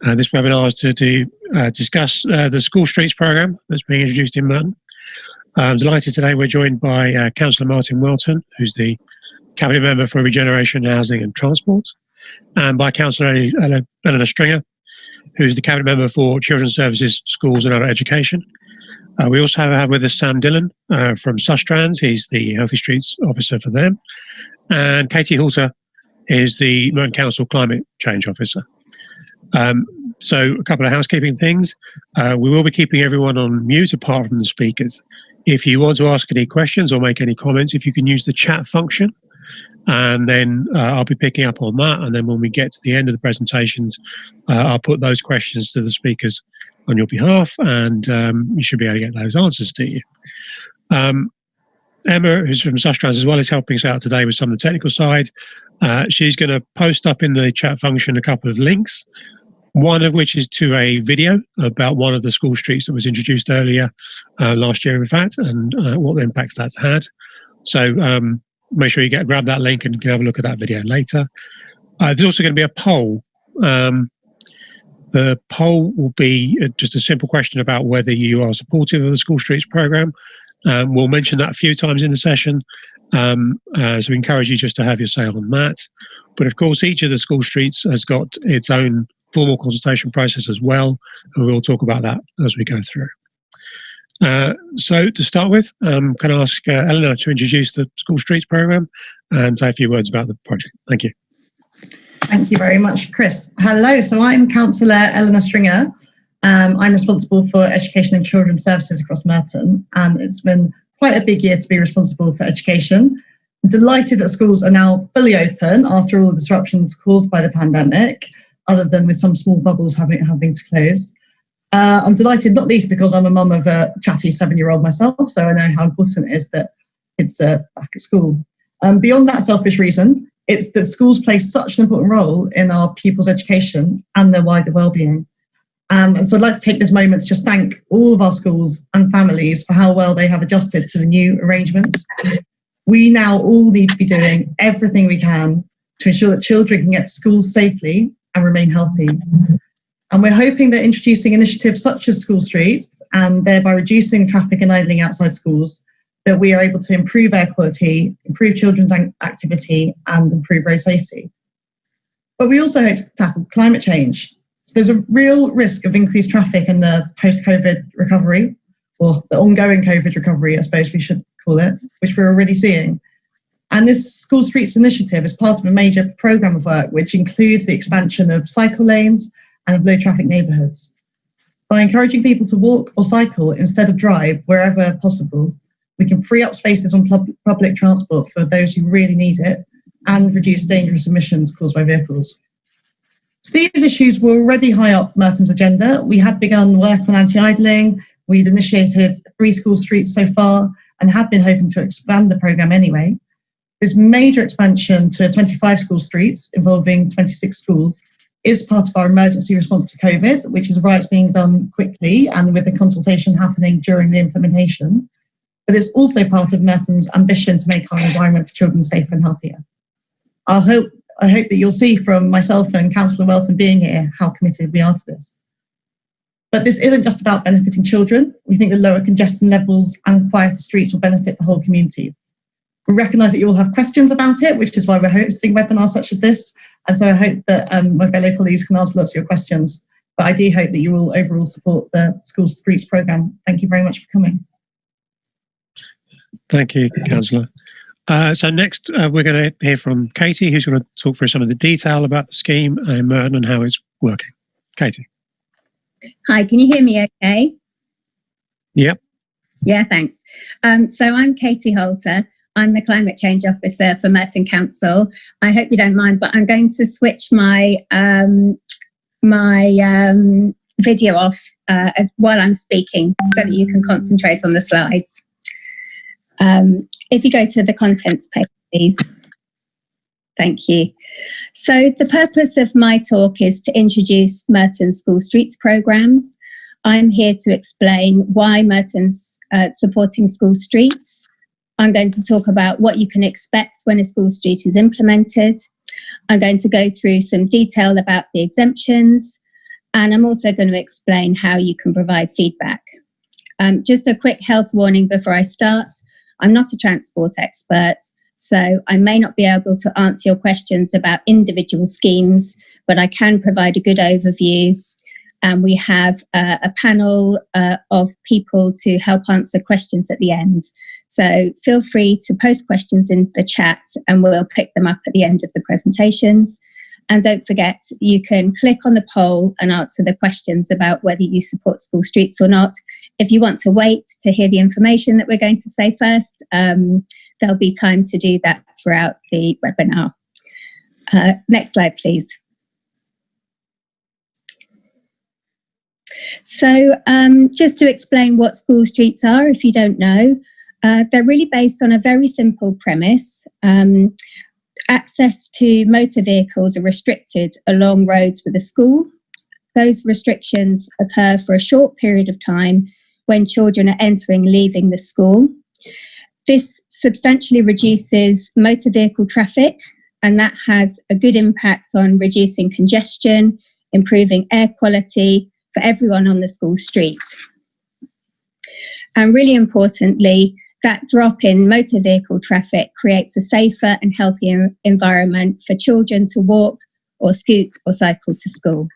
This webinar is to discuss the School Streets programme that's being introduced in Merton. I'm delighted today we're joined by Councillor Martin Welton, who's the Cabinet Member for Regeneration, Housing and Transport, and by Councillor Eleanor Stringer, who's the Cabinet Member for Children's Services, Schools and Adult Education. We also have with us Sam Dillon from Sustrans. He's the Healthy Streets Officer for them. And Katie Halter is the Merton Council Climate Change Officer. So a couple of housekeeping things. We will be keeping everyone on mute apart from the speakers. If you want to ask any questions or make any comments, if you can use the chat function, and then I'll be picking up on that. And then when we get to the end of the presentations, I'll put those questions to the speakers on your behalf, and you should be able to get those answers to you. Emma, who's from Sustrans as well, is helping us out today with some of the technical side. She's going to post up in the chat function a couple of links, one of which is to a video about one of the school streets that was introduced earlier last year, in fact, and what the impacts that's had. So make sure you grab that link and you can have a look at that video later. There's also going to be a poll. The poll will be just a simple question about whether you are supportive of the School Streets programme. We'll mention that a few times in the session, so we encourage you just to have your say on that. But of course, each of the school streets has got its own formal consultation process as well, and we'll talk about that as we go through. So to start with, can I ask Eleanor to introduce the School Streets programme and say a few words about the project? Thank you. Thank you very much, Chris. Hello, so I'm Councillor Eleanor Stringer. I'm responsible for education and children's services across Merton, and it's been quite a big year to be responsible for education. I'm delighted that schools are now fully open after all the disruptions caused by the pandemic, other than with some small bubbles having to close. I'm delighted, not least because I'm a mum of a chatty 7-year-old myself, so I know how important it is that kids are back at school. Beyond that selfish reason, it's that schools play such an important role in our pupils' education and their wider well-being. And so I'd like to take this moment to just thank all of our schools and families for how well they have adjusted to the new arrangements. We now all need to be doing everything we can to ensure that children can get to school safely and remain healthy. And we're hoping that introducing initiatives such as School Streets, and thereby reducing traffic and idling outside schools, that we are able to improve air quality, improve children's activity, and improve road safety. But we also hope to tackle climate change. So there's a real risk of increased traffic in the post-COVID recovery, or the ongoing COVID recovery, I suppose we should call it, which we're already seeing. And this School Streets initiative is part of a major programme of work, which includes the expansion of cycle lanes and of low traffic neighbourhoods. By encouraging people to walk or cycle instead of drive wherever possible, we can free up spaces on public transport for those who really need it and reduce dangerous emissions caused by vehicles. So these issues were already high up Merton's agenda. We had begun work on anti-idling, we'd initiated 3 school streets so far, and had been hoping to expand the programme anyway. This major expansion to 25 school streets involving 26 schools is part of our emergency response to COVID, which is why it's being done quickly and with the consultation happening during the implementation. But it's also part of Merton's ambition to make our environment for children safer and healthier. I hope that you'll see from myself and Councillor Welton being here how committed we are to this. But this isn't just about benefiting children. We think the lower congestion levels and quieter streets will benefit the whole community. We recognise that you all have questions about it, which is why we're hosting webinars such as this. And so I hope that my fellow colleagues can answer lots of your questions. But I do hope that you will overall support the School Streets programme. Thank you very much for coming. Thank you, Councillor. So next, we're going to hear from Katie, who's going to talk through some of the detail about the scheme in Merton and how it's working. Katie. Hi, can you hear me okay? Yep. Yeah, thanks. So I'm Katie Halter. I'm the Climate Change Officer for Merton Council. I hope you don't mind, but I'm going to switch my video off while I'm speaking so that you can concentrate on the slides. If you go to the contents page, please. Thank you. So the purpose of my talk is to introduce Merton's School Streets programmes. I'm here to explain why Merton's supporting school streets. I'm going to talk about what you can expect when a school street is implemented. I'm going to go through some detail about the exemptions, And I'm also going to explain how you can provide feedback. Just a quick health warning before I start. I'm not a transport expert, so I may not be able to answer your questions about individual schemes, but I can provide a good overview. And we have a panel of people to help answer questions at the end. So feel free to post questions in the chat and we'll pick them up at the end of the presentations. And don't forget, you can click on the poll and answer the questions about whether you support school streets or not. If you want to wait to hear the information that we're going to say first, there'll be time to do that throughout the webinar. Next slide, please. So just to explain what school streets are, if you don't know, they're really based on a very simple premise. Access to motor vehicles are restricted along roads with a school. Those restrictions occur for a short period of time when children are entering and leaving the school. This substantially reduces motor vehicle traffic, and that has a good impact on reducing congestion, improving air quality for everyone on the school street. And really importantly, that drop in motor vehicle traffic creates a safer and healthier environment for children to walk or scoot or cycle to school.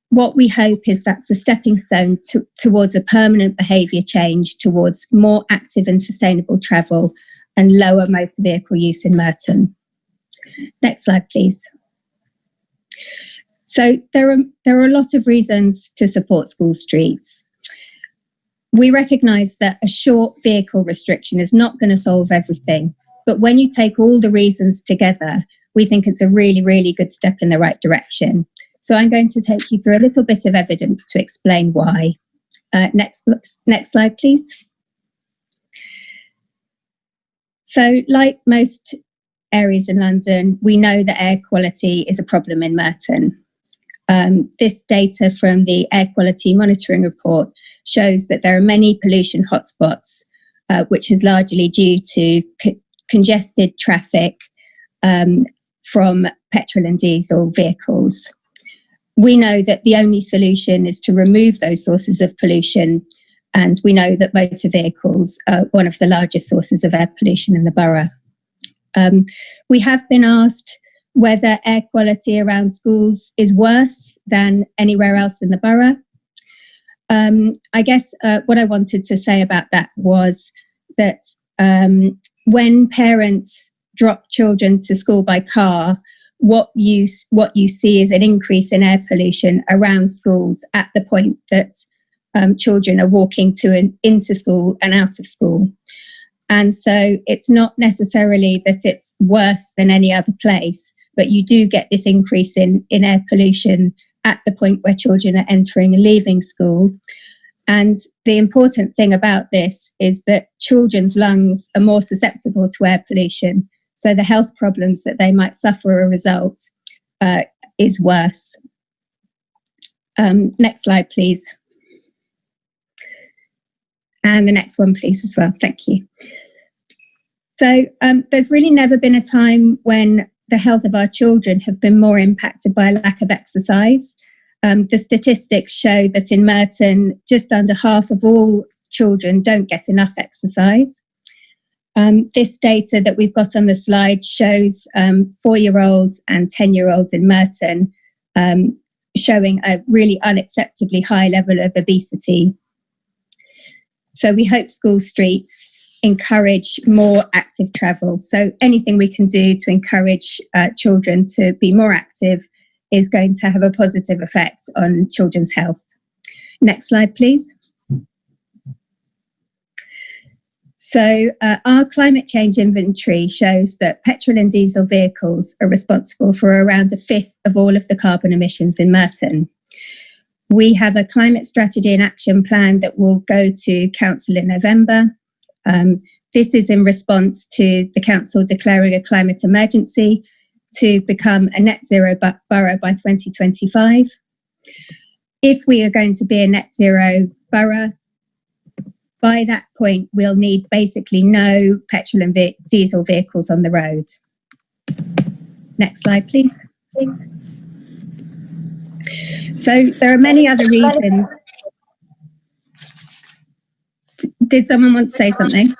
What we hope is that's a stepping stone towards a permanent behaviour change towards more active and sustainable travel and lower motor vehicle use in Merton. Next slide, please. So there are a lot of reasons to support school streets. We recognise that a short vehicle restriction is not going to solve everything, but when you take all the reasons together, we think it's a really, really good step in the right direction. So I'm going to take you through a little bit of evidence to explain why. Next slide, please. So like most areas in London, we know that air quality is a problem in Merton. This data from the Air Quality Monitoring Report shows that there are many pollution hotspots, which is largely due to congested traffic from petrol and diesel vehicles. We know that the only solution is to remove those sources of pollution, and we know that motor vehicles are one of the largest sources of air pollution in the borough. We have been asked whether air quality around schools is worse than anywhere else in the borough. I guess what I wanted to say about that was that when parents drop children to school by car, what you see is an increase in air pollution around schools at the point that children are walking to and into school and out of school. And so it's not necessarily that it's worse than any other place, but you do get this increase in air pollution at the point where children are entering and leaving school. And the important thing about this is that children's lungs are more susceptible to air pollution, so the health problems that they might suffer as a result is worse. Next slide, please. And the next one, please, as well. Thank you. So there's really never been a time when the health of our children have been more impacted by a lack of exercise. The statistics show that in Merton, just under half of all children don't get enough exercise. This data that we've got on the slide shows 4-year-olds and 10-year-olds in Merton showing a really unacceptably high level of obesity. So we hope school streets encourage more active travel. So anything we can do to encourage children to be more active is going to have a positive effect on children's health. Next slide, please. So our climate change inventory shows that petrol and diesel vehicles are responsible for around 1/5 of all of the carbon emissions in Merton. We have a climate strategy and action plan that will go to council in November. This is in response to the council declaring a climate emergency to become a net zero borough by 2025. If we are going to be a net zero borough, by that point, we'll need basically no petrol and diesel vehicles on the road. Next slide, please. So there are many other reasons. Did someone want to say something?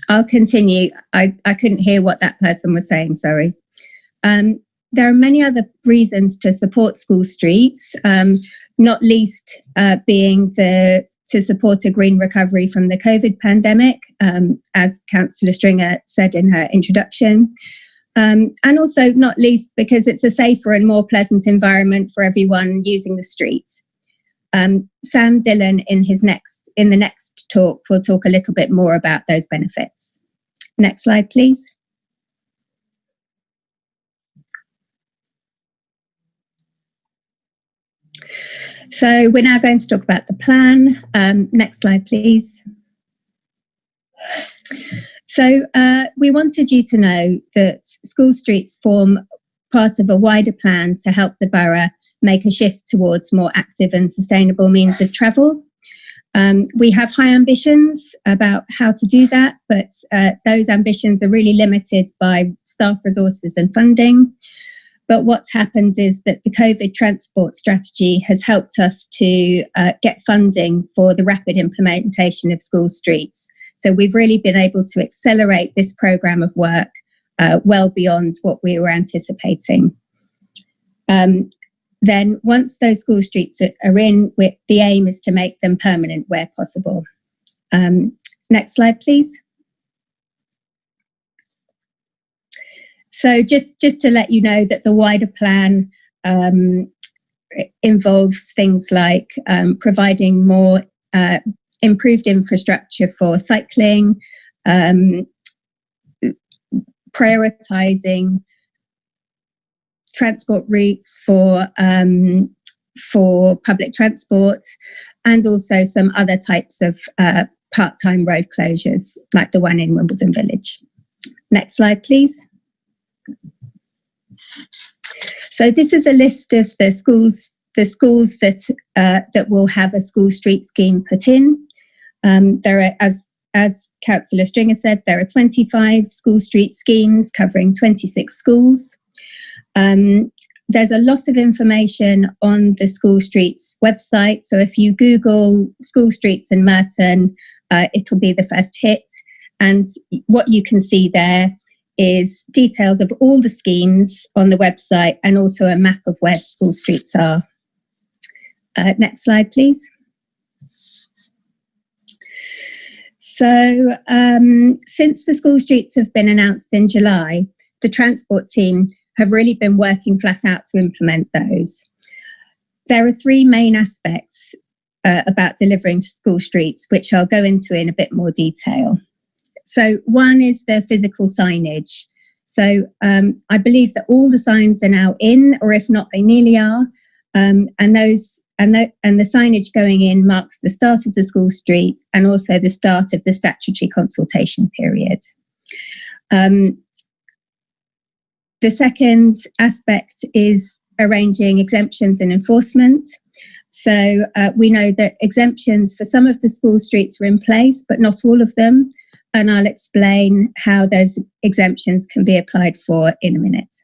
I'll continue. I couldn't hear what that person was saying, sorry. There are many other reasons to support school streets, not least being to support a green recovery from the COVID pandemic, as Councillor Stringer said in her introduction. And also not least because it's a safer and more pleasant environment for everyone using the streets. Sam Dillon in the next talk will talk a little bit more about those benefits. Next slide, please. So we're now going to talk about the plan. Next slide, please. So we wanted you to know that school streets form part of a wider plan to help the borough make a shift towards more active and sustainable means of travel. We have high ambitions about how to do that, but those ambitions are really limited by staff resources and funding. But what's happened is that the COVID transport strategy has helped us to get funding for the rapid implementation of school streets. So we've really been able to accelerate this programme of work well beyond what we were anticipating. Then once those school streets are in, the aim is to make them permanent where possible. Next slide, please. So just to let you know that the wider plan involves things like providing more improved infrastructure for cycling, prioritising transport routes for public transport, and also some other types of part-time road closures, like the one in Wimbledon Village. Next slide, please. So this is a list of the schools that will have a school street scheme put in. There are, as Councillor Stringer said, there are 25 school street schemes covering 26 schools. There's a lot of information on the school streets website. So if you Google school streets in Merton, it'll be the first hit. And what you can see there is details of all the schemes on the website and also a map of where the school streets are. Next slide, please. So since the school streets have been announced in July, the transport team have really been working flat out to implement those. There are three main aspects about delivering school streets, which I'll go into in a bit more detail. So one is the physical signage. So I believe that all the signs are now in, or if not, they nearly are. And the signage going in marks the start of the school street and also the start of the statutory consultation period. The second aspect is arranging exemptions and enforcement. So we know that exemptions for some of the school streets are in place, but not all of them. And I'll explain how those exemptions can be applied for in a minute.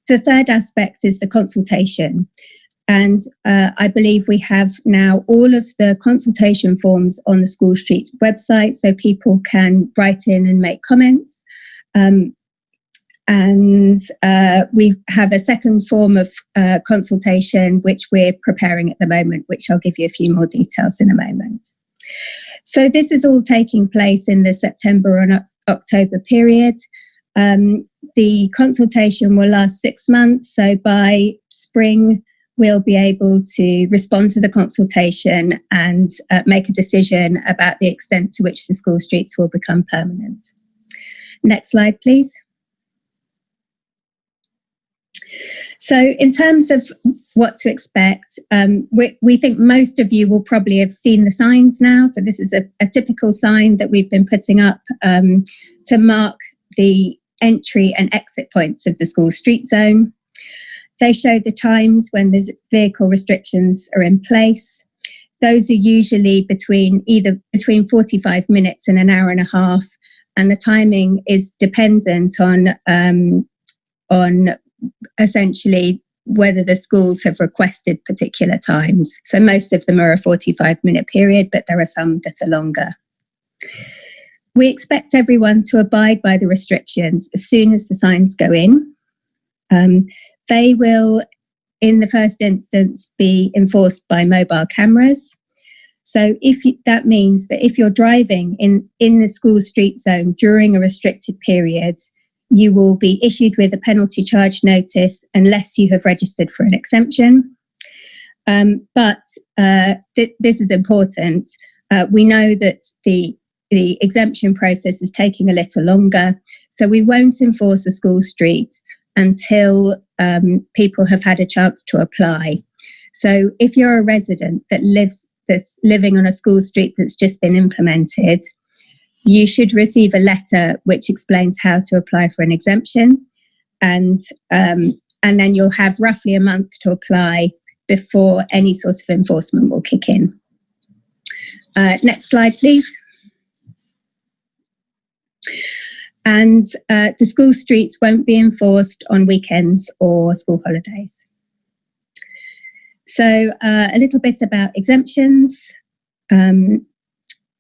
The third aspect is the consultation. And I believe we have now all of the consultation forms on the School Street website, so people can write in and make comments. We have a second form of consultation, which we're preparing at the moment, which I'll give you a few more details in a moment. So this is all taking place in the September and October period. The consultation will last 6 months, so by spring, we'll be able to respond to the consultation and make a decision about the extent to which the school streets will become permanent. Next slide, please. So in terms of what to expect, we think most of you will probably have seen the signs now. So this is a typical sign that we've been putting up to mark the entry and exit points of the school street zone. They show the times when the vehicle restrictions are in place. Those are usually between 45 minutes and an hour and a half, and the timing is dependent on essentially whether the schools have requested particular times. So most of them are a 45-minute period, but there are some that are longer. We expect everyone to abide by the restrictions as soon as the signs go in. They will, in the first instance, be enforced by mobile cameras. So that means that if you're driving in the school street zone during a restricted period, you will be issued with a penalty charge notice unless you have registered for an exemption. But this is important. We know that the exemption process is taking a little longer, so we won't enforce a school street until people have had a chance to apply. So if you're a resident that's living on a school street that's just been implemented, you should receive a letter which explains how to apply for an exemption, and then you'll have roughly a month to apply before any sort of enforcement will kick in. Next slide, please. And the school streets won't be enforced on weekends or school holidays. So a little bit about exemptions.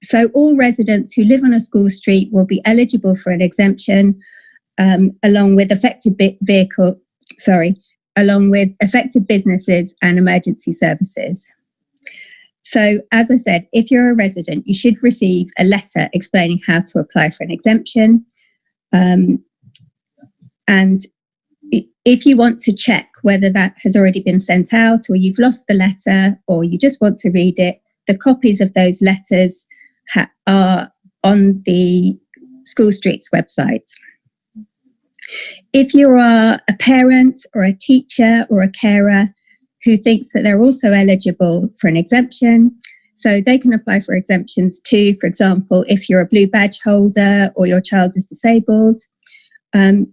So all residents who live on a school street will be eligible for an exemption, along with affected businesses and emergency services. So, as I said, if you're a resident, you should receive a letter explaining how to apply for an exemption. And if you want to check whether that has already been sent out, or you've lost the letter, or you just want to read it, the copies of those letters are on the School Streets website. If you are a parent or a teacher or a carer who thinks that they're also eligible for an exemption, so they can apply for exemptions too. For example, if you're a blue badge holder or your child is disabled,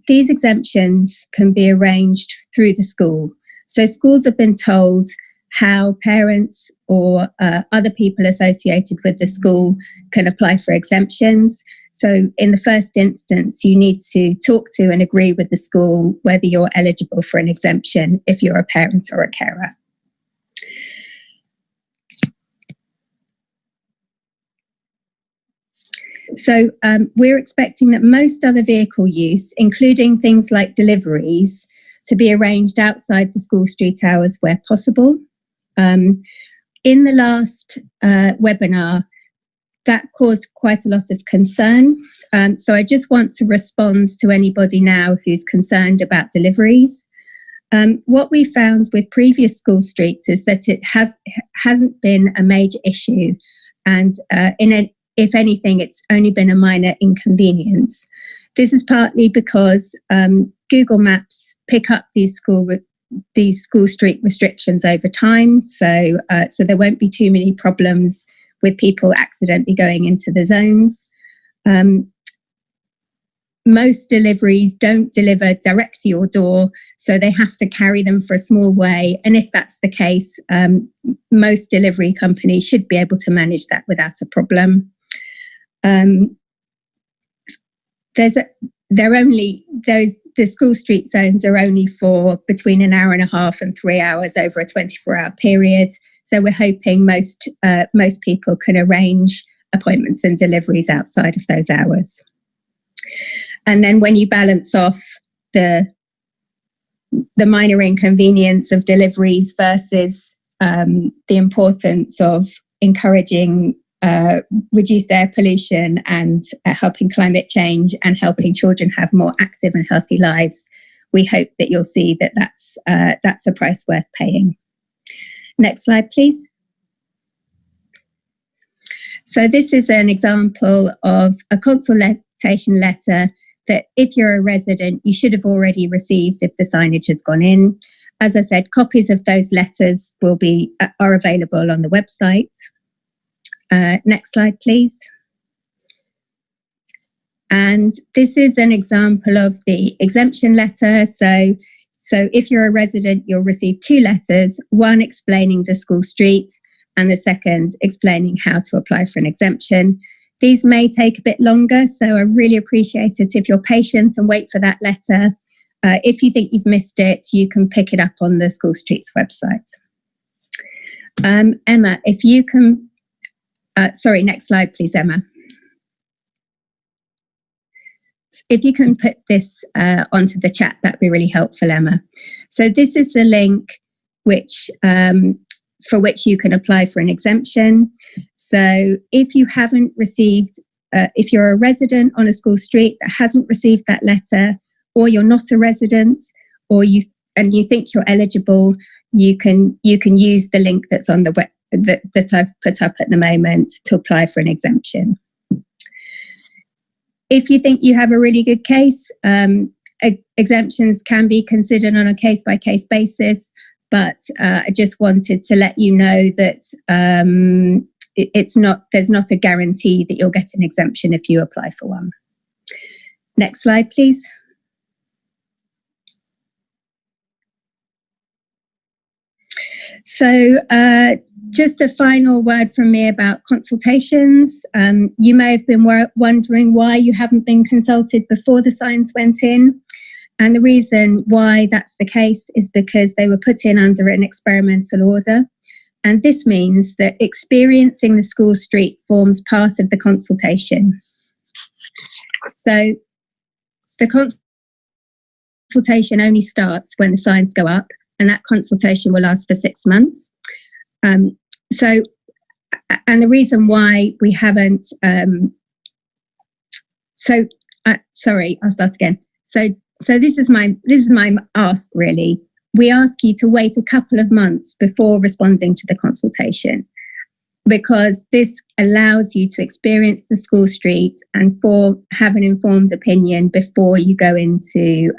these exemptions can be arranged through the school. So schools have been told how parents or other people associated with the school can apply for exemptions. So in the first instance, you need to talk to and agree with the school whether you're eligible for an exemption if you're a parent or a carer. So we're expecting that most other vehicle use, including things like deliveries, to be arranged outside the school street hours where possible. In the last webinar, that caused quite a lot of concern. So I just want to respond to anybody now who's concerned about deliveries. What we found with previous school streets is that it hasn't been a major issue, and if anything, it's only been a minor inconvenience. This is partly because Google Maps pick up these school street restrictions over time, so there won't be too many problems with people accidentally going into the zones. Most deliveries don't deliver direct to your door, so they have to carry them for a small way. And if that's the case, most delivery companies should be able to manage that without a problem. The school street zones are only for between an hour and a half and 3 hours over a 24-hour period. So we're hoping most people can arrange appointments and deliveries outside of those hours. And then when you balance off the minor inconvenience of deliveries versus the importance of encouraging reduced air pollution and helping climate change and helping children have more active and healthy lives, we hope that you'll see that that's a price worth paying. Next slide, please. So this is an example of a consultation letter that if you're a resident, you should have already received if the signage has gone in. As I said, copies of those letters are available on the website. Next slide, please. And this is an example of the exemption letter. So if you're a resident, you'll receive two letters, one explaining the school street and the second explaining how to apply for an exemption. These may take a bit longer, so I really appreciate it if you're patient and wait for that letter. If you think you've missed it, you can pick it up on the School Streets website. Emma, if you can, sorry, next slide, please, Emma. If you can put this onto the chat, that'd be really helpful, Emma. So this is the link which for which you can apply for an exemption. So if you haven't received, if you're a resident on a school street that hasn't received that letter, or you're not a resident, or you think you're eligible, you can use the link that's on the web that I've put up at the moment to apply for an exemption. If you think you have a really good case, exemptions can be considered on a case-by-case basis, but I just wanted to let you know that there's not a guarantee that you'll get an exemption if you apply for one. Next slide, please. So just a final word from me about consultations. You may have been wondering why you haven't been consulted before the signs went in. And the reason why that's the case is because they were put in under an experimental order. And this means that experiencing the school street forms part of the consultation. So the consultation only starts when the signs go up, and that consultation will last for 6 months. And the reason why we haven't, sorry, I'll start again. So this is my ask, really. We ask you to wait a couple of months before responding to the consultation, because this allows you to experience the school street and have an informed opinion before you go into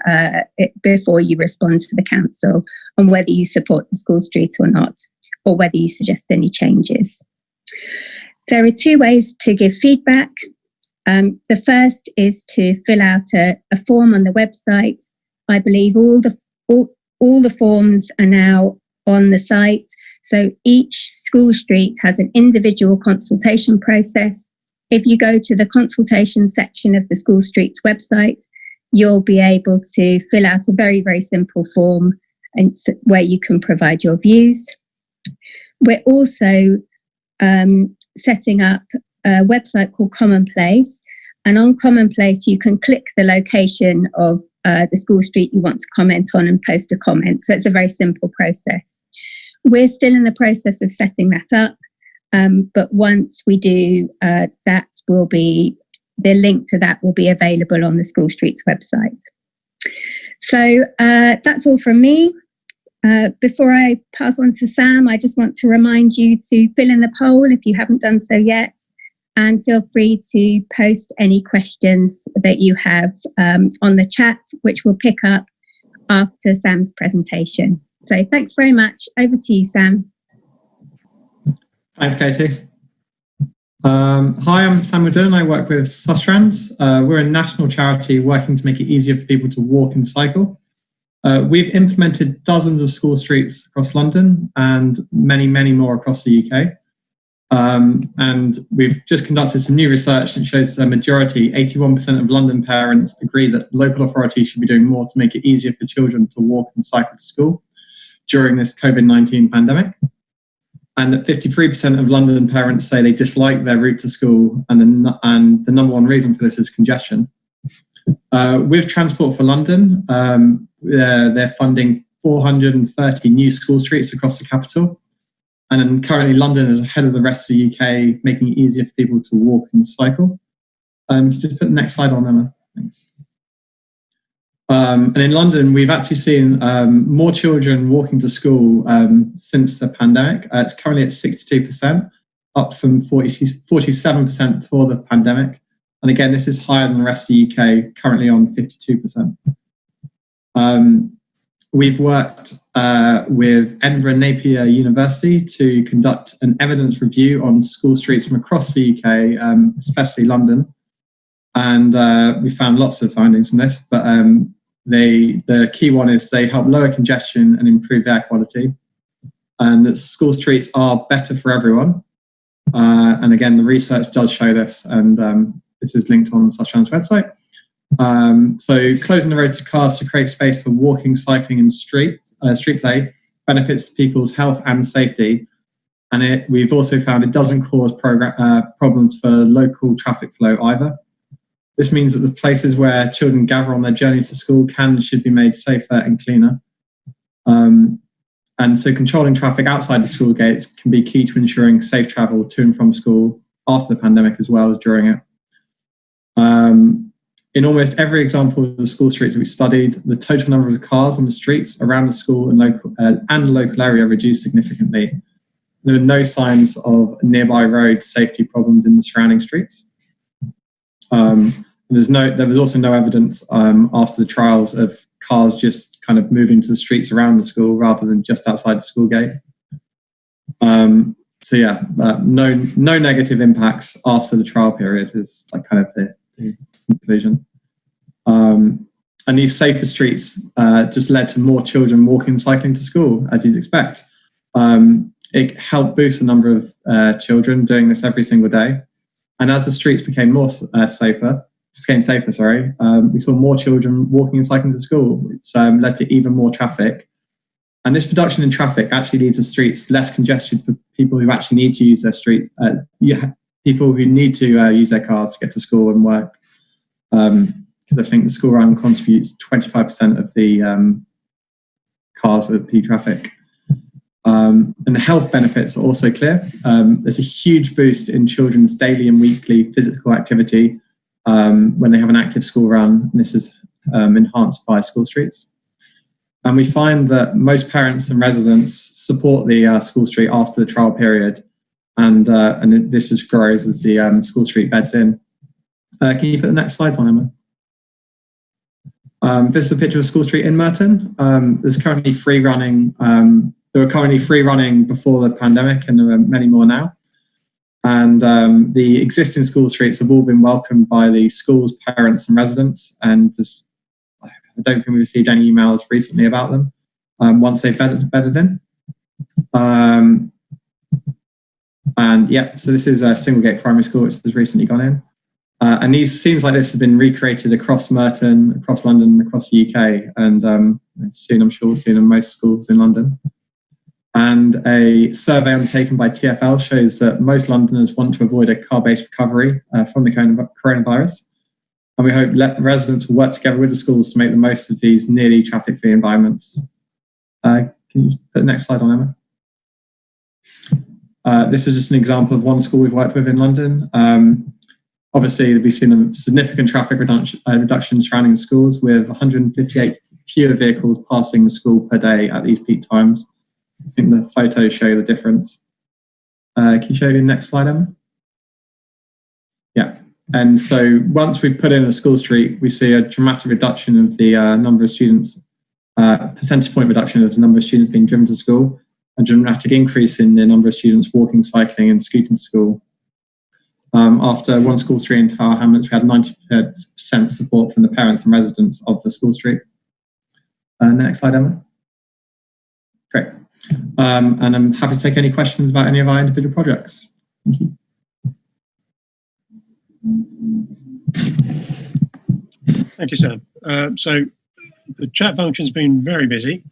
before you respond to the council on whether you support the school street or not, or whether you suggest any changes. There are 2 ways to give feedback. The first is to fill out a form on the website. I believe all the forms are now on the site. So each school street has an individual consultation process. If you go to the consultation section of the School Streets website, you'll be able to fill out a very, very simple form and where you can provide your views. We're also setting up a website called Commonplace. And on Commonplace, you can click the location of the school street you want to comment on and post a comment. So it's a very simple process. We're still in the process of setting that up. But once we do, that will be, the link to that will be available on the School Streets website. So that's all from me. Before I pass on to Sam, I just want to remind you to fill in the poll if you haven't done so yet, and feel free to post any questions that you have on the chat, which we'll pick up after Sam's presentation. So thanks very much. Over to you, Sam. Thanks, Katie. Hi, I'm Sam Woodern. I work with Sustrans. We're a national charity working to make it easier for people to walk and cycle. We've implemented dozens of school streets across London and many, many more across the UK. And we've just conducted some new research that shows the majority, 81% of London parents agree that local authorities should be doing more to make it easier for children to walk and cycle to school during this COVID-19 pandemic. And that 53% of London parents say they dislike their route to school, and the number one reason for this is congestion. With Transport for London, they're funding 430 new school streets across the capital. And then currently London is ahead of the rest of the UK, making it easier for people to walk and cycle. Just put the next slide on, Emma. Thanks. And in London, we've actually seen more children walking to school since the pandemic. It's currently at 62%, up from 47% before the pandemic. And again, this is higher than the rest of the UK, currently on 52%. We've worked with Edinburgh Napier University to conduct an evidence review on school streets from across the UK, especially London. And we found lots of findings from this, but the key one is they help lower congestion and improve air quality, and that school streets are better for everyone. And again, the research does show this, and this is linked on the Sustrans website. So closing the roads to cars to create space for walking, cycling and street play benefits people's health and safety. And we've also found it doesn't cause problems for local traffic flow either. This means that the places where children gather on their journeys to school can and should be made safer and cleaner. And so controlling traffic outside the school gates can be key to ensuring safe travel to and from school after the pandemic as well as during it. In almost every example of the school streets that we studied, the total number of cars on the streets around the school and the local area reduced significantly. There were no signs of nearby road safety problems in the surrounding streets. There was also no evidence after the trials of cars just kind of moving to the streets around the school rather than just outside the school gate. So yeah, no negative impacts after the trial period is like kind of the conclusion. And these safer streets just led to more children walking and cycling to school, as you'd expect. It helped boost the number of children doing this every single day. And as the streets became safer, we saw more children walking and cycling to school, which led to even more traffic. And this reduction in traffic actually leaves the streets less congested for people who actually need to use their street, people who need to use their cars to get to school and work. Because I think the school run contributes 25% of the cars at P traffic. And the health benefits are also clear. There's a huge boost in children's daily and weekly physical activity when they have an active school run. And this is enhanced by school streets. And we find that most parents and residents support the school street after the trial period. And this just grows as the school street beds in. Can you put the next slide on, Emma? This is a picture of School Street in Merton. There's currently free running. There were currently free running before the pandemic, and there are many more now. And the existing school streets have all been welcomed by the schools, parents, and residents. And I don't think we received any emails recently about them once they've bedded in. And yeah, so this is a Singlegate Primary School, which has recently gone in. And these scenes like this have been recreated across Merton, across London, across the UK, and soon I'm sure we'll see them in most schools in London. And a survey undertaken by TfL shows that most Londoners want to avoid a car-based recovery from the coronavirus. And we hope residents will work together with the schools to make the most of these nearly traffic-free environments. Can you put the next slide on, Emma? This is just an example of one school we've worked with in London. Obviously, we've seen a significant traffic reduction surrounding the schools, with 158 fewer vehicles passing the school per day at these peak times. I think the photos show the difference. Can you show the next slide, Emma? Yeah. And so once we put in a school street, we see a dramatic reduction of the number of students, percentage point reduction of the number of students being driven to school, a dramatic increase in the number of students walking, cycling and scooting to school. After one school street in Tower Hamlets, we had 90% support from the parents and residents of the school street. Next slide, Emma. Great. And I'm happy to take any questions about any of our individual projects. Thank you. Thank you, Sam. So the chat function's been very busy.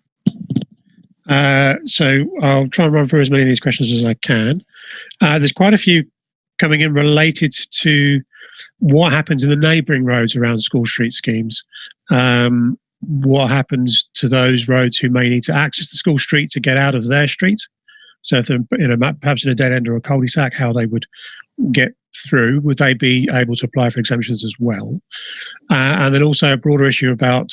So I'll try and run through as many of these questions as I can. There's quite a few coming in related to what happens in the neighbouring roads around school street schemes. What happens to those roads who may need to access the school street to get out of their street? So if they're perhaps in a dead end or a cul-de-sac, how they would get through? Would they be able to apply for exemptions as well? And then also a broader issue about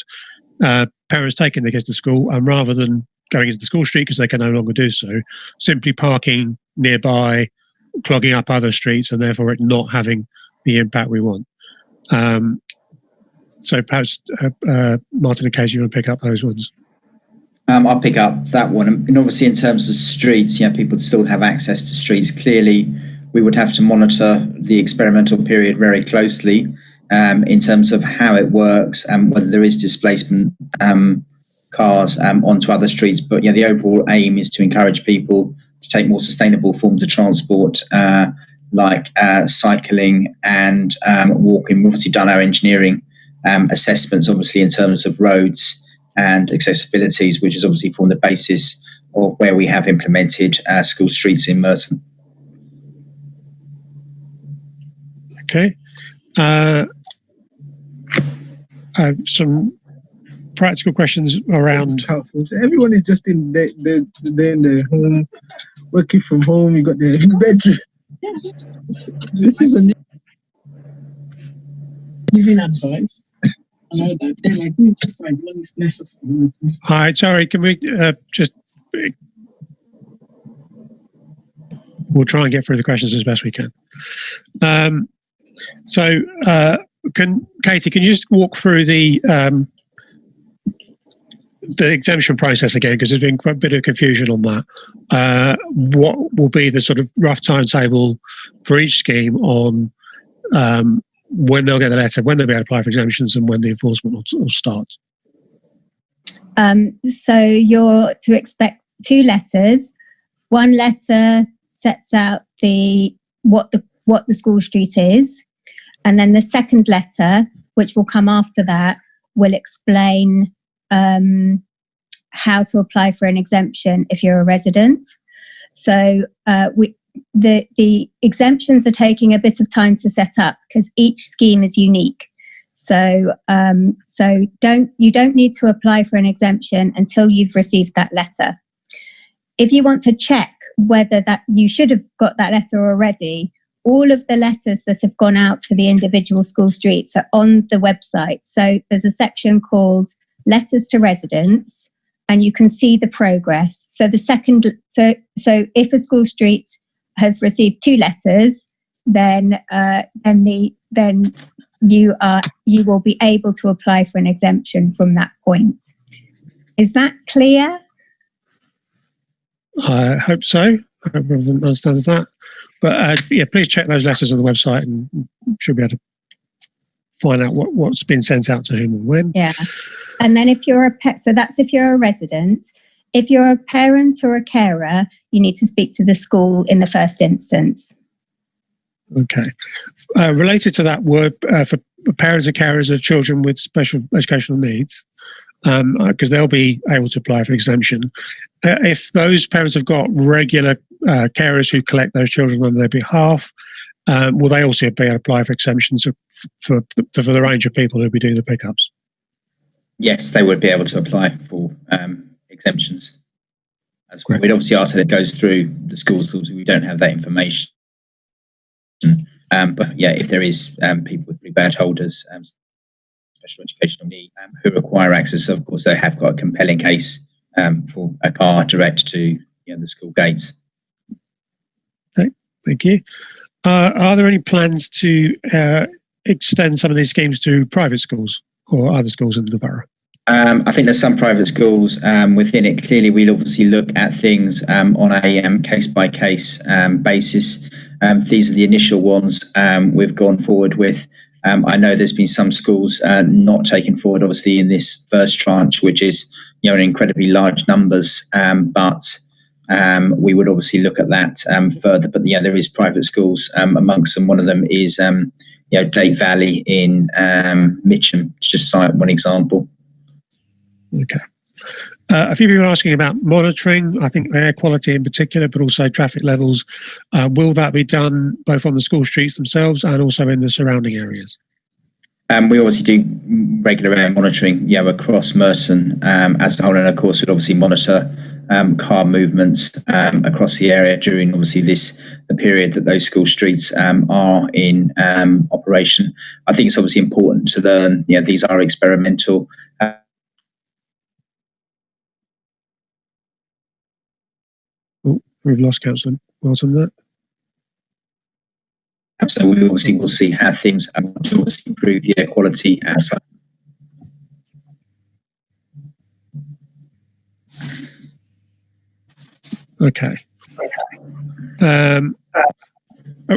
parents taking their kids to school, and rather than going into the school street because they can no longer do so, simply parking nearby, clogging up other streets, and therefore it not having the impact we want. So perhaps, Martin, in case you want to pick up those ones. I'll pick up that one. And obviously in terms of streets, people still have access to streets. Clearly, we would have to monitor the experimental period very closely in terms of how it works and whether there is displacement cars onto other streets. But the overall aim is to encourage people to take more sustainable forms of transport, like cycling and walking. We've obviously done our engineering assessments, obviously, in terms of roads and accessibilities, which has obviously formed the basis of where we have implemented school streets in Merton. Okay. Some practical questions around. Everyone is just in their home, working from home. You got their bedroom. This is a new giving advice. I know that then I do decide what is necessary. Hi, sorry, can we just. We'll try and get through the questions as best we can. Katie, can you just walk through the exemption process again, because there's been quite a bit of confusion on that. What will be the sort of rough timetable for each scheme on when they'll get the letter, when they'll be able to apply for exemptions, and when the enforcement will start? So you're to expect 2 letters. One letter sets out what the school street is, and then the second letter, which will come after that, will explain how to apply for an exemption if you're a resident. So the exemptions are taking a bit of time to set up because each scheme is unique. So you don't need to apply for an exemption until you've received that letter. If you want to check whether that you should have got that letter already, all of the letters that have gone out to the individual school streets are on the website. So there's a section called Letters to Residents, and you can see the progress. So so if a school street has received 2 letters, then you will be able to apply for an exemption from that point. Is that clear? I hope so. I hope everyone understands that. But please check those letters on the website, and should be able to find out what's been sent out to whom and when. Yeah. And then if you're so that's if you're a resident. If you're a parent or a carer, you need to speak to the school in the first instance. Okay. Related to that, for parents and carers of children with special educational needs, because they'll be able to apply for exemption. If those parents have got regular carers who collect those children on their behalf, will they also be able to apply for exemptions for the range of people who'll be doing the pickups? Yes, they would be able to apply for exemptions. We'd obviously ask that it goes through the schools because we don't have that information. But yeah, if there is people with blue badge holders, special educational need, who require access, of course, they have got a compelling case for a car direct to the school gates. Okay, thank you. Are there any plans to extend some of these schemes to private schools or other schools in the borough? I think there's some private schools within it. Clearly, we'll obviously look at things on a case-by-case basis. These are the initial ones we've gone forward with. I know there's been some schools not taken forward, obviously, in this first tranche, which is in incredibly large numbers. But we would obviously look at that further. But yeah, there is private schools amongst them. One of them is Date Valley in Mitcham, just to cite one example. Okay. A few people are asking about monitoring, I think air quality in particular, but also traffic levels. Will that be done both on the school streets themselves and also in the surrounding areas? We obviously do regular air monitoring across Merton as a whole, and of course we'd obviously monitor car movements across the area during obviously the period that those school streets are in operation. I think it's obviously important to learn, these are experimental. We've lost Councillor Wilson there. So we obviously will see how things to obviously improve the air quality outside. Okay.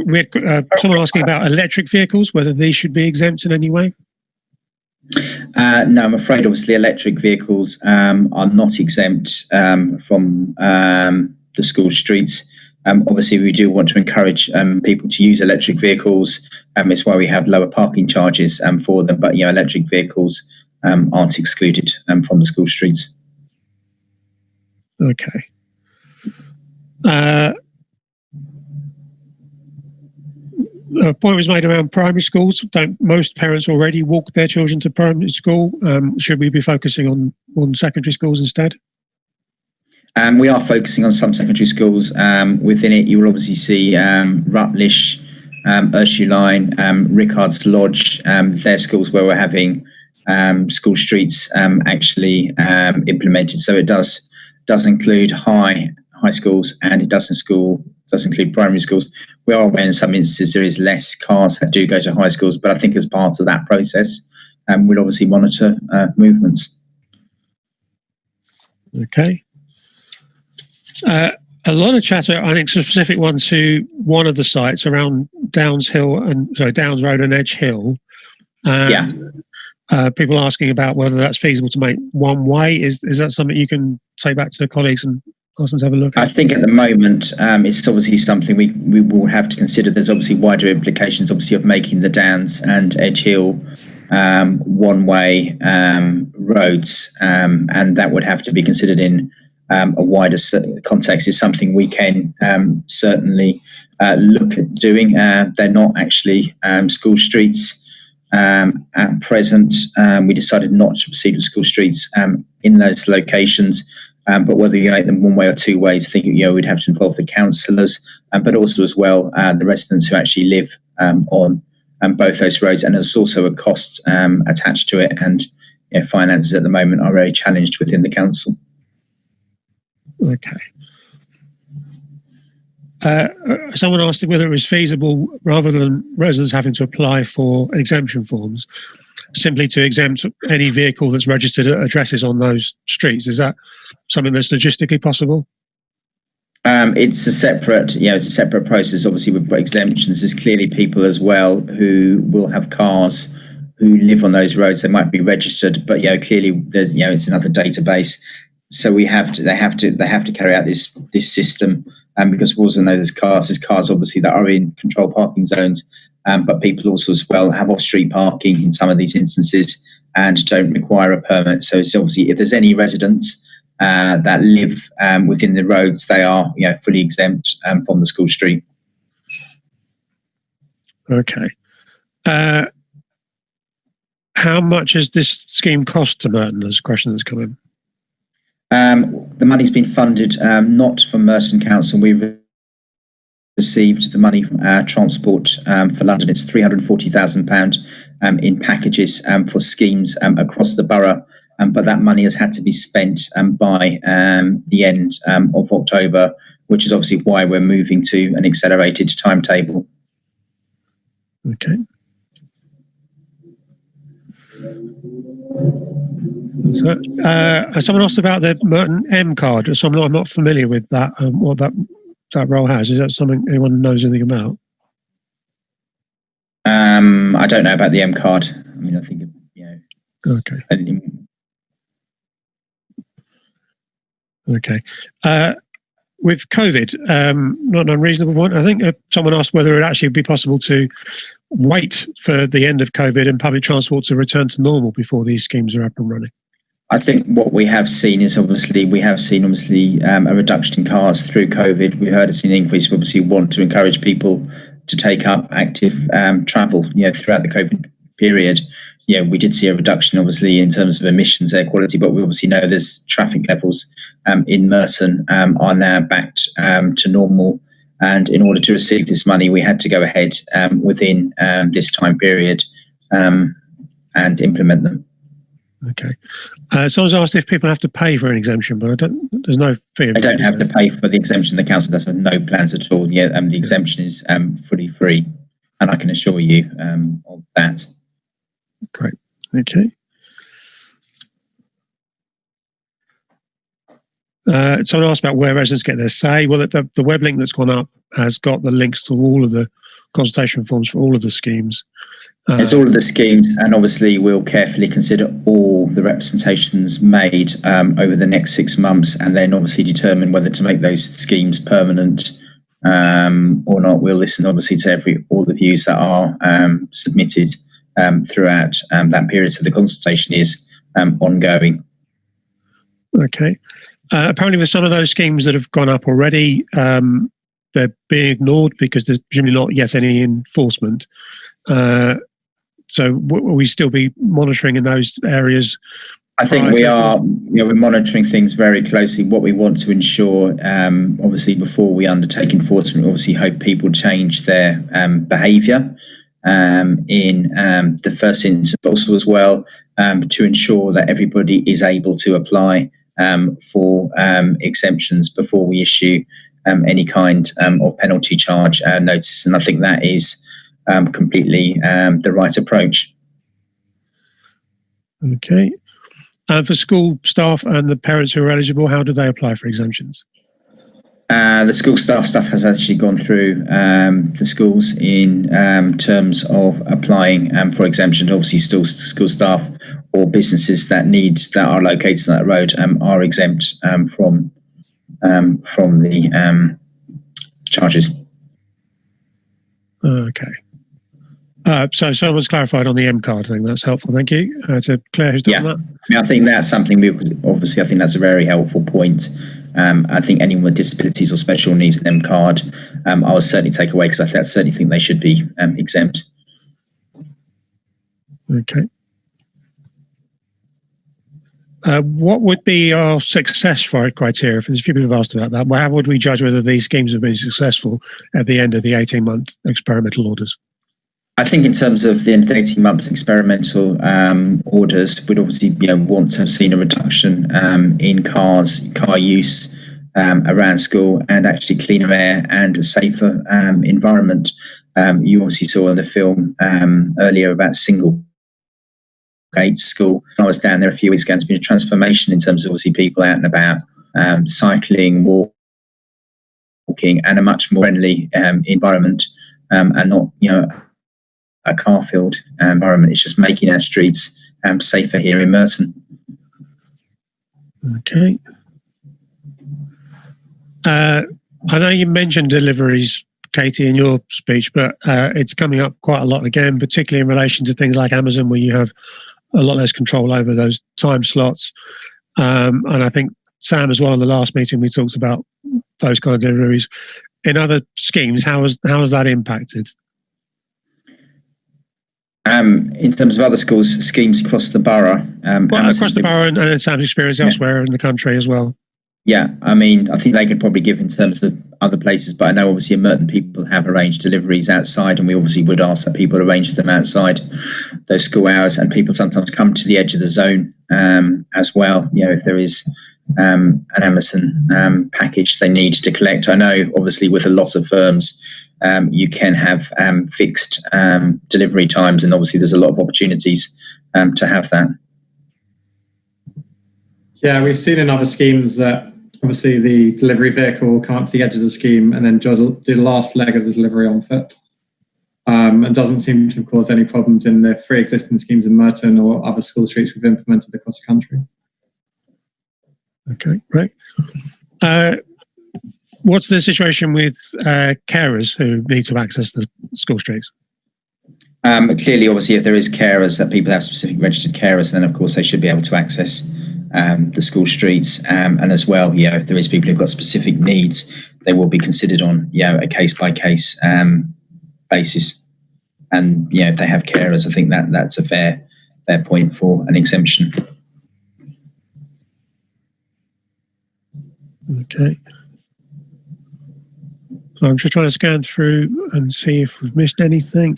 We had someone asking about electric vehicles, whether these should be exempt in any way. No, I'm afraid obviously electric vehicles are not exempt from the school streets. Obviously, we do want to encourage people to use electric vehicles. It's why we have lower parking charges for them. But electric vehicles aren't excluded from the school streets. Okay. A point was made around primary schools. Don't most parents already walk their children to primary school? Should we be focusing on secondary schools instead? We are focusing on some secondary schools. Within it, you will obviously see Rutlish, Ursuline, Rickard's Lodge. They're schools where we're having school streets actually implemented. So it does include high schools, and it does include primary schools. We are aware in some instances there is less cars that do go to high schools, but I think as part of that process, we'll obviously monitor movements. Okay. A lot of chatter, I think, specific one to one of the sites around Downs Road and Edge Hill. People asking about whether that's feasible to make one way. Is that something you can say back to the colleagues and ask them to have a look at? I think at the moment it's obviously something we will have to consider. There's obviously wider implications, obviously, of making the Downs and Edge Hill one-way roads, and that would have to be considered in a wider context. Is something we can certainly look at doing. They're not actually school streets at present. We decided not to proceed with school streets in those locations. But whether you make them one way or two ways, I think we'd have to involve the councillors, but also as well the residents who actually live on both those roads. And there's also a cost attached to it, and finances at the moment are very challenged within the council. Okay. Someone asked whether it was feasible, rather than residents having to apply for exemption forms, simply to exempt any vehicle that's registered at addresses on those streets. Is that something that's logistically possible? It's a separate process. Obviously, with exemptions, there's clearly people as well who will have cars who live on those roads. They might be registered, but clearly there's it's another database. So they have to carry out this system, because we also know there's cars obviously that are in controlled parking zones, but people also as well have off-street parking in some of these instances and don't require a permit. So it's obviously, if there's any residents that live within the roads, they are fully exempt from the school street. Okay. How much has this scheme cost to Merton? There's a question that's come in. The money's been funded not from Merton Council. We've received the money from Transport for London. It's £340,000 in packages for schemes across the borough, but that money has had to be spent by the end of October, which is obviously why we're moving to an accelerated timetable. Okay. So, someone asked about the Merton M card. So I'm not familiar with that. What that role has. Is that something anyone knows anything about? I don't know about the M card. I mean, I think Okay. Okay. With COVID, not an unreasonable one. I think someone asked whether it actually would be possible to wait for the end of COVID and public transport to return to normal before these schemes are up and running. I think what we have seen is obviously a reduction in cars through COVID. We heard it's an increase. We obviously want to encourage people to take up active travel, throughout the COVID period. We did see a reduction, obviously, in terms of emissions, air quality, but we obviously know there's traffic levels in Merton are now back to normal. And in order to receive this money, we had to go ahead within this time period and implement them. Okay. Someone's asked if people have to pay for an exemption, but there's no fee. They don't have to pay for the exemption. The council does have no plans at all. The exemption is fully free, and I can assure you of that. Great. Okay. Someone asked about where residents get their say. Well, the web link that's gone up has got the links to all of the consultation forms for all of the schemes. It's all of the schemes, and obviously we'll carefully consider all the representations made over the next 6 months, and then obviously determine whether to make those schemes permanent or not. We'll listen obviously to all the views that are submitted throughout that period. So the consultation is ongoing. Okay. Apparently, with some of those schemes that have gone up already, they're being ignored because there's presumably not yet any enforcement. So will we still be monitoring in those areas? I think we are. We're monitoring things very closely. What we want to ensure, obviously, before we undertake enforcement, we obviously hope people change their behaviour in the first instance, but also as well to ensure that everybody is able to apply for exemptions before we issue any kind of penalty charge notice. And I think that is completely the right approach. Okay. For school staff and the parents who are eligible, how do they apply for exemptions? The school stuff has actually gone through the schools in terms of applying for exemptions. Obviously, school staff or businesses that are located on that road are exempt from the charges. Okay. So someone's clarified on the M card thing. That's helpful. Thank you. To Claire, who's done that. I mean, I think that's something I think that's a very helpful point. I think anyone with disabilities or special needs an M card, I will certainly take away because I certainly think they should be exempt. Okay. What would be our success criteria? There's a few people have asked about that. Well, how would we judge whether these schemes have been successful at the end of the 18-month experimental orders? I think in terms of the end of the 18 months experimental orders, we'd obviously want to have seen a reduction in car use around school, and actually cleaner air and a safer environment. You obviously saw in the film earlier about single gate school. I was down there a few weeks ago, and it's been a transformation in terms of obviously people out and about, cycling, walking, and a much more friendly environment, and not a car-filled environment. It's just making our streets safer here in Merton. Okay. I know you mentioned deliveries, Katie, in your speech, but it's coming up quite a lot again, particularly in relation to things like Amazon, where you have a lot less control over those time slots. And I think Sam as well, in the last meeting, we talked about those kind of deliveries. In other schemes, how has that impacted? In terms of other schemes across the borough, across the borough, and then Sam's experience elsewhere in the country as well. Yeah, I mean, I think they could probably give in terms of other places, but I know obviously in Merton people have arranged deliveries outside, and we obviously would ask that people arrange them outside those school hours, and people sometimes come to the edge of the zone as well. If there is an Amazon package they need to collect. I know obviously with a lot of firms, you can have fixed delivery times, and obviously there's a lot of opportunities to have that. Yeah, we've seen in other schemes that obviously the delivery vehicle will come up to the edge of the scheme and then do the last leg of the delivery on foot, and doesn't seem to have caused any problems in the 3 existing schemes in Merton or other school streets we've implemented across the country. Okay, great. What's the situation with carers who need to access the school streets? Clearly, obviously, if there is carers, that people have specific registered carers, then of course they should be able to access the school streets. And as well, if there is people who've got specific needs, they will be considered on a case-by-case basis. And if they have carers, I think that's a fair point for an exemption. Okay. So I'm just trying to scan through and see if we've missed anything.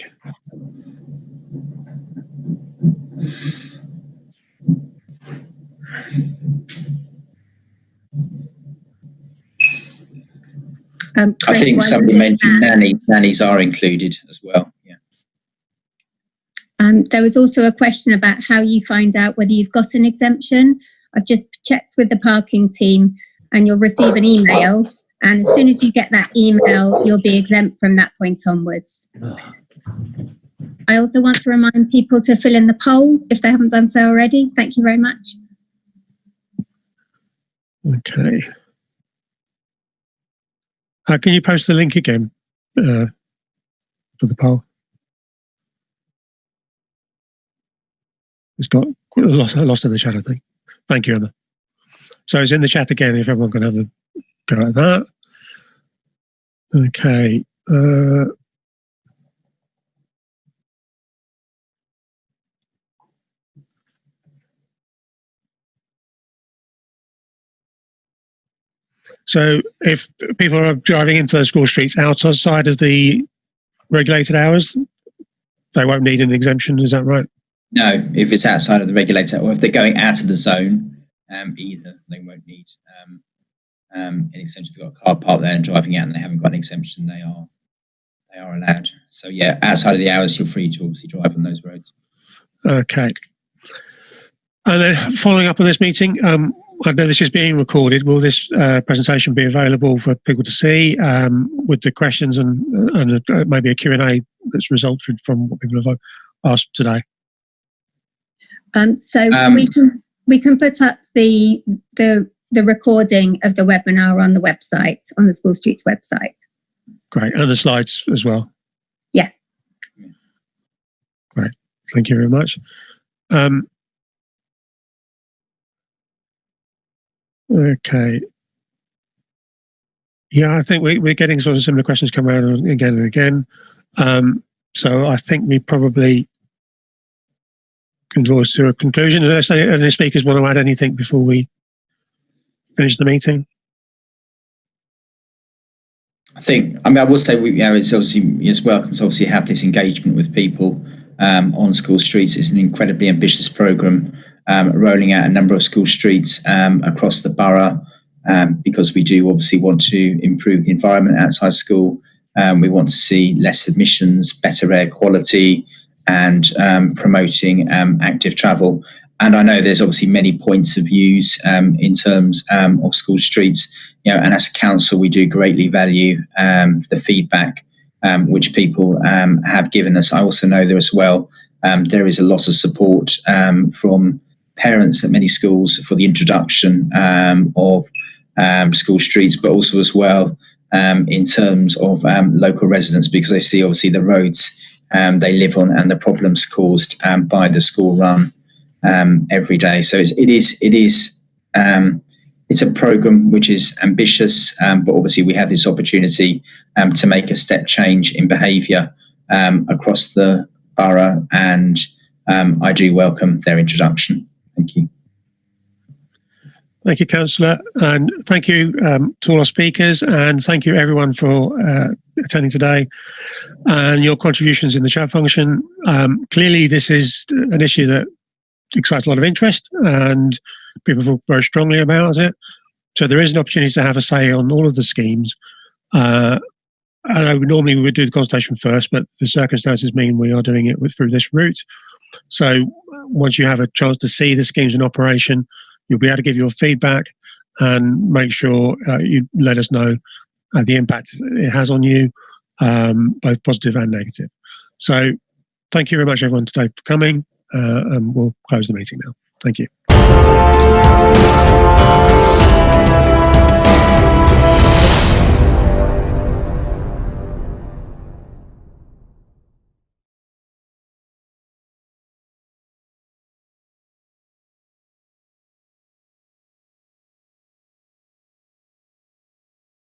Chris, I think somebody mentioned nannies are included as well. Yeah. There was also a question about how you find out whether you've got an exemption. I've just checked with the parking team, and you'll receive an email And as soon as you get that email, you'll be exempt from that point onwards. I also want to remind people to fill in the poll if they haven't done so already. Thank you very much. Okay. Can you post the link again for the poll? It's got lost in the chat, I think. Thank you, Emma. So it's in the chat again if everyone can have a go at that. Okay. So if people are driving into the school streets outside of the regulated hours, they won't need an exemption, is that right? No, if it's outside of the regulator, or if they're going out of the zone, either they won't need an exemption. If they've got a car parked there and driving out and they haven't got an exemption, they are allowed. So yeah, outside of the hours, you're free to obviously drive on those roads. Okay. And then following up on this meeting, I know this is being recorded. Will this presentation be available for people to see with the questions and maybe a Q&A that's resulted from what people have asked today? We can put up the recording of the webinar on the website, on the School Streets website. Great, and the slides as well. Yeah. Great, thank you very much. Okay. Yeah, I think we're getting sort of similar questions come around again and again. So I think we probably can draw us to a conclusion. Unless any speakers want to add anything before we finish the meeting. I will say it's obviously welcome to obviously have this engagement with people on school streets. It's an incredibly ambitious programme, rolling out a number of school streets across the borough, because we do obviously want to improve the environment outside school. We want to see less emissions, better air quality, and promoting active travel. And I know there's obviously many points of views in terms of school streets, and as a council, we do greatly value the feedback which people have given us. I also know there as well, there is a lot of support from parents at many schools for the introduction of school streets, but also as well in terms of local residents, because they see obviously the roads they live on and the problems caused by the school run every day. So it's a programme which is ambitious, but obviously we have this opportunity to make a step change in behaviour across the borough, and I do welcome their introduction. Thank you. Thank you, Councillor, and thank you to all our speakers, and thank you everyone for attending today and your contributions in the chat function. Clearly, this is an issue that excites a lot of interest and people feel very strongly about it. So there is an opportunity to have a say on all of the schemes. I know normally we would do the consultation first, but the circumstances mean we are doing it through this route. So once you have a chance to see the schemes in operation, you'll be able to give your feedback and make sure you let us know the impact it has on you, both positive and negative. So thank you very much, everyone, today for coming, and we'll close the meeting now. Thank you.